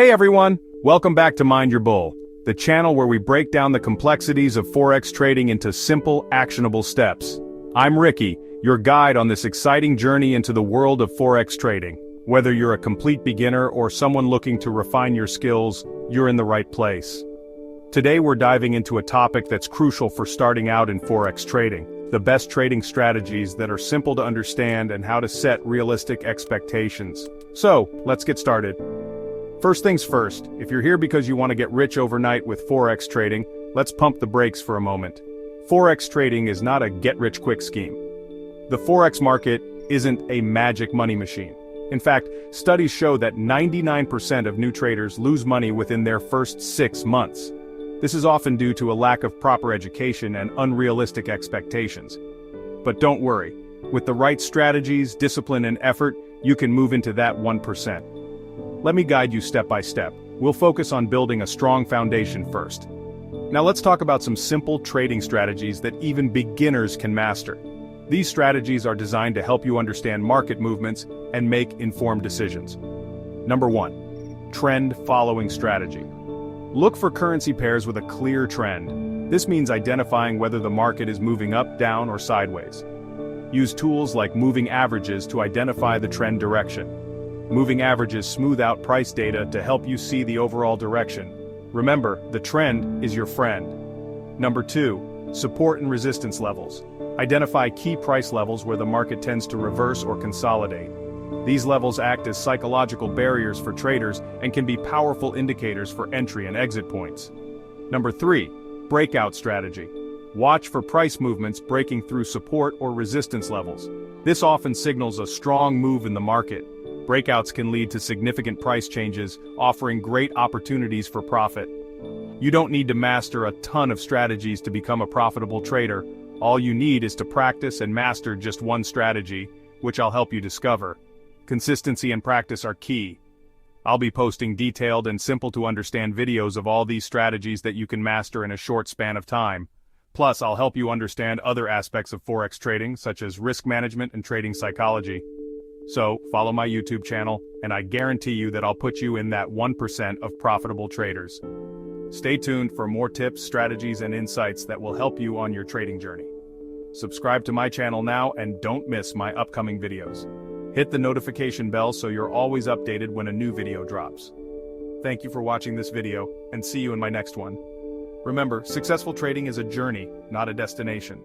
Hey everyone, welcome back to Mind Your Bull, the channel where we break down the complexities of Forex trading into simple, actionable steps. I'm Ricky, your guide on this exciting journey into the world of Forex trading. Whether you're a complete beginner or someone looking to refine your skills, you're in the right place. Today we're diving into a topic that's crucial for starting out in Forex trading, the best trading strategies that are simple to understand and how to set realistic expectations. So, let's get started. First things first, if you're here because you want to get rich overnight with Forex trading, let's pump the brakes for a moment. Forex trading is not a get-rich-quick scheme. The Forex market isn't a magic money machine. In fact, studies show that 99% of new traders lose money within their first 6 months. This is often due to a lack of proper education and unrealistic expectations. But don't worry, with the right strategies, discipline, and effort, you can move into that 1%. Let me guide you step by step. We'll focus on building a strong foundation first. Now let's talk about some simple trading strategies that even beginners can master. These strategies are designed to help you understand market movements and make informed decisions. Number 1. Trend following strategy. Look for currency pairs with a clear trend. This means identifying whether the market is moving up, down, or sideways. Use tools like moving averages to identify the trend direction. Moving averages smooth out price data to help you see the overall direction. Remember, the trend is your friend. Number 2. Support and resistance levels. Identify key price levels where the market tends to reverse or consolidate. These levels act as psychological barriers for traders and can be powerful indicators for entry and exit points. Number 3. Breakout strategy. Watch for price movements breaking through support or resistance levels. This often signals a strong move in the market. Breakouts can lead to significant price changes, offering great opportunities for profit. You don't need to master a ton of strategies to become a profitable trader. All you need is to practice and master just one strategy, which I'll help you discover. Consistency and practice are key. I'll be posting detailed and simple to understand videos of all these strategies that you can master in a short span of time. Plus, I'll help you understand other aspects of Forex trading, such as risk management and trading psychology. So, follow my YouTube channel, and I guarantee you that I'll put you in that 1% of profitable traders. Stay tuned for more tips, strategies, and insights that will help you on your trading journey. Subscribe to my channel now and don't miss my upcoming videos. Hit the notification bell so you're always updated when a new video drops. Thank you for watching this video, and see you in my next one. Remember, successful trading is a journey, not a destination.